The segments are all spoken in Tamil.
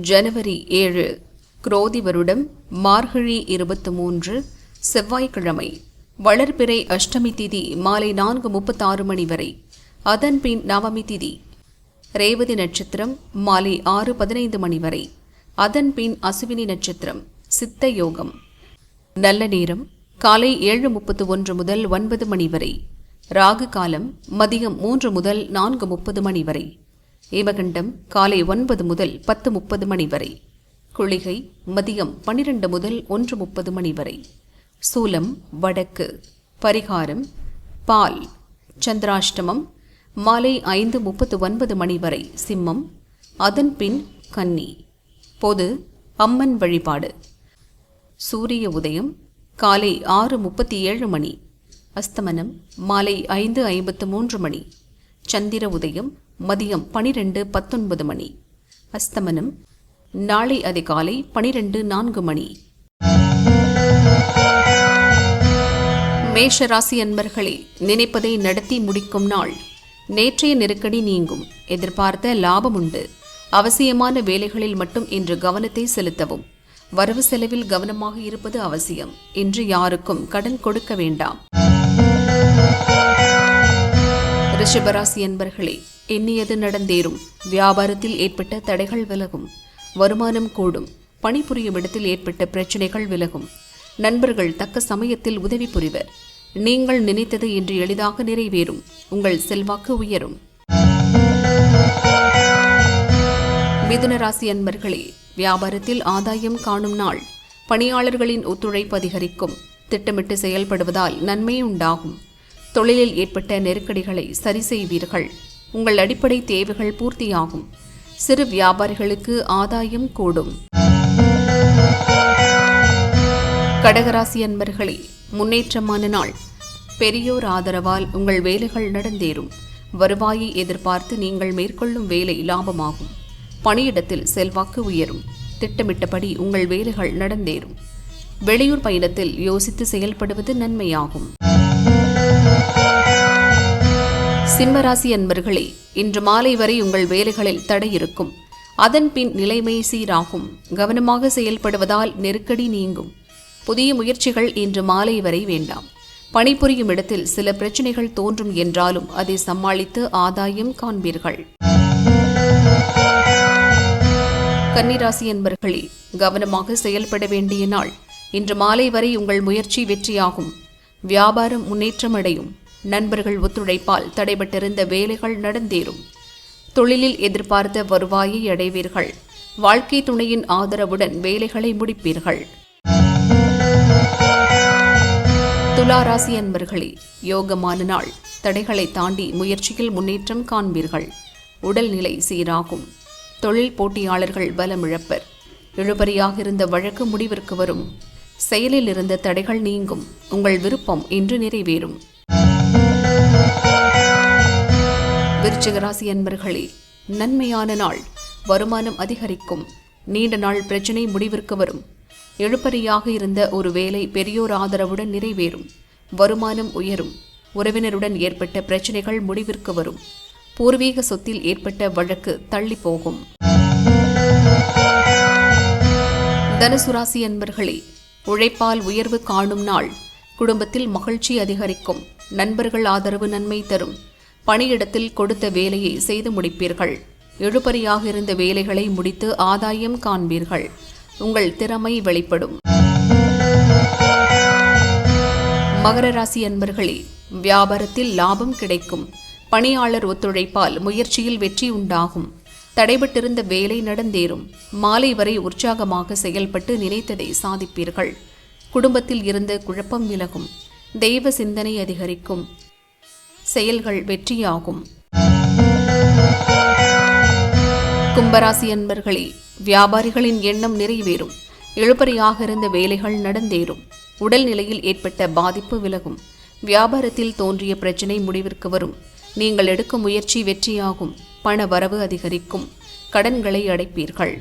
ஜனவரி 7 குரோதி வருடம் மார்கழி 23 செவ்வாய்க்கிழமை. வளர்பிறை அஷ்டமி திதி மாலை 4:36 மணி வரை. அதன்பின் நவமி திதி. ரேவதி நட்சத்திரம் மாலை 6:15 மணி வரை. அதன்பின் அசுவினி நட்சத்திரம். சித்த யோகம். நல்ல நேரம் காலை 7:31 முதல் 9 மணி வரை. ராகு காலம் மதியம் 3 முதல் 4:30 மணி வரை. ஏமகண்டம் காலை 9 முதல் 10:30 மணி வரை. குளிகை மதியம் 12 முதல் 1:30 மணி வரை. சூலம் வடக்கு. பரிகாரம் பால். சந்திராஷ்டமம் மாலை 5:39 மணி வரை சிம்மம். அதன்பின் கன்னி. பொது அம்மன் வழிபாடு. சூரிய உதயம் காலை 6:37 மணி. அஸ்தமனம் மாலை 5:53 மணி. சந்திர உதயம் மதியம் 12:19 மணி. அஸ்தமனம் நாளை அதிகாலை 12:04 மணி. மேஷராசி அன்பர்களே, நினைப்பதை நடத்தி முடிக்கும் நாள். நேற்றைய நெருக்கடி நீங்கும். எதிர்பார்த்த லாபம் உண்டு. அவசியமான வேலைகளில் மட்டும் இன்று கவனத்தை செலுத்தவும். வரவு செலவில் கவனமாக இருப்பது அவசியம். இன்று யாருக்கும் கடன் கொடுக்க வேண்டாம். ரிஷபராசி அன்பர்களே, எண்ணியது நடந்தேறும். வியாபாரத்தில் ஏற்பட்ட தடைகள் விலகும். வருமானம் கூடும். பணிபுரியும் இடத்தில் ஏற்பட்ட பிரச்சனைகள் விலகும். நண்பர்கள் தக்க சமயத்தில் உதவி புரிவர். நீங்கள் நினைத்தது இன்று எளிதாக நிறைவேறும். உங்கள் செல்வாக்கு உயரும். மிதுன ராசி அன்பர்களே, வியாபாரத்தில் ஆதாயம் காணும் நாள். பணியாளர்களின் ஒத்துழைப்பு அதிகரிக்கும். திட்டமிட்டு செயல்படுவதால் நன்மை உண்டாகும். தொழிலில் ஏற்பட்ட நெருக்கடிகளை சரி செய்வீர்கள். உங்கள் அடிப்படை தேவைகள் பூர்த்தியாகும். சிறு வியாபாரிகளுக்கு ஆதாயம் கூடும். கடகராசி அன்பர்களே, முன்னேற்றமான நாள். பெரியோர் ஆதரவால் உங்கள் வேலைகள் நடந்தேறும். வருவாயை எதிர்பார்த்து நீங்கள் மேற்கொள்ளும் வேலை லாபமாகும். பணியிடத்தில் செல்வாக்கு உயரும். திட்டமிட்டபடி உங்கள் வேலைகள் நடந்தேறும். வெளியூர் பயணத்தில் யோசித்து செயல்படுவது நன்மையாகும். சிம்மராசி அன்பர்களே, இன்று மாலை வரை உங்கள் வேலைகளில் தடை இருக்கும். அதன்பின் நிலைமை சீராகும். கவனமாக செயல்படுவதால் நெருக்கடி நீங்கும். புதிய முயற்சிகள் இன்று மாலை வரை வேண்டாம். பணிபுரியும் இடத்தில் சில பிரச்சனைகள் தோன்றும் என்றாலும் அதை சமாளித்து ஆதாயம் காண்பீர்கள். கன்னிராசி அன்பர்களே, கவனமாக செயல்பட வேண்டிய நாள். இன்று மாலை வரை உங்கள் முயற்சி வெற்றியாகும். வியாபாரம் முன்னேற்றம் அடையும். நண்பர்கள் ஒத்துழைப்பால் தடைபட்டிருந்த வேலைகள் நடந்தேறும். தொழிலில் எதிர்பார்த்த வருவாயை அடைவீர்கள். வாழ்க்கை துணையின் ஆதரவுடன் வேலைகளை முடிப்பீர்கள். துலாராசி அன்பர்களே, யோகமான நாள். தடைகளை தாண்டி முயற்சியில் முன்னேற்றம் காண்பீர்கள். உடல்நிலை சீராகும். தொழில் போட்டியாளர்கள் பலமிழப்பர். இழுபறியாக இருந்த வழக்கு முடிவிற்கு வரும். செயலில் இருந்த தடைகள் நீங்கும். உங்கள் விருப்பம் இன்று நிறைவேறும். விருச்சிகராசி அன்பர்களே, நன்மையான நாள். வருமானம் அதிகரிக்கும். நீண்ட நாள் பிரச்சினை முடிவிற்கு வரும். இழுபறியாக இருந்த ஒரு வேலை பெரியோர் ஆதரவுடன் நிறைவேறும். வருமானம் உயரும். உறவினருடன் ஏற்பட்ட பிரச்சினைகள் முடிவிற்கு வரும். பூர்வீக சொத்தில் ஏற்பட்ட வழக்கு தள்ளி போகும். தனுசு ராசி அன்பர்களே, உழைப்பால் உயர்வு காணும் நாள். குடும்பத்தில் மகிழ்ச்சி அதிகரிக்கும். நண்பர்கள் ஆதரவு நன்மை தரும். பணியிடத்தில் கொடுத்த வேலையை செய்து முடிப்பீர்கள். இழுபறியாக இருந்த வேலைகளை முடித்து ஆதாயம் காண்பீர்கள். உங்கள் திறமை வெளிப்படும். மகர ராசி அன்பர்களே, வியாபாரத்தில் லாபம் கிடைக்கும். பணியாளர் ஒத்துழைப்பால் முயற்சியில் வெற்றி உண்டாகும். தடைபட்டிருந்த வேலை நடந்தேறும். மாலை வரை உற்சாகமாக செயல்பட்டு நினைத்ததை சாதிப்பீர்கள். குடும்பத்தில் இருந்த குழப்பம் விலகும். தெய்வ சிந்தனை அதிகரிக்கும். செயல்கள் வெற்றியாகும். கும்பராசி அன்பர்களே, வியாபாரிகளின் எண்ணம் நிறைவேறும். இழுபறியாக இருந்த வேலைகள் நடந்தேறும். உடல்நிலையில் ஏற்பட்ட பாதிப்பு விலகும். வியாபாரத்தில் தோன்றிய பிரச்சினை முடிவிற்கு வரும். நீங்கள் எடுக்கும் முயற்சி வெற்றியாகும். பண வரவு அதிகரிக்கும். கடன்களை அடைப்பீர்கள்.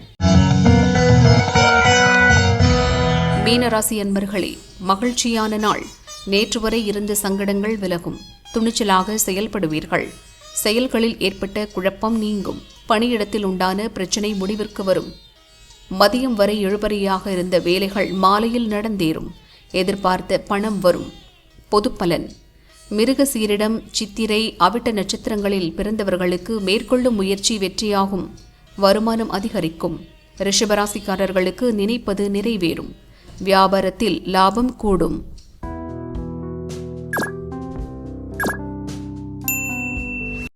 மீனராசி அன்பர்களே, மகிழ்ச்சியான நாள். நேற்று வரை இருந்த சங்கடங்கள் விலகும். துணிச்சலாக செயல்படுவீர்கள். செயல்களில் ஏற்பட்ட குழப்பம் நீங்கும். பணியிடத்தில் உண்டான பிரச்சினை முடிவிற்கு வரும். மதியம் வரை இழுபறியாக இருந்த வேலைகள் மாலையில் நடந்தேறும். எதிர்பார்த்த பணம் வரும். பொதுப்பலன்: மிருகசீரிடம், சித்திரை, அவிட்ட நட்சத்திரங்களில் பிறந்தவர்களுக்கு மேற்கொள்ளும் முயற்சி வெற்றியாகும். வருமானம் அதிகரிக்கும். ரிஷபராசிக்காரர்களுக்கு நினைப்பது நிறைவேறும். வியாபாரத்தில் லாபம் கூடும்.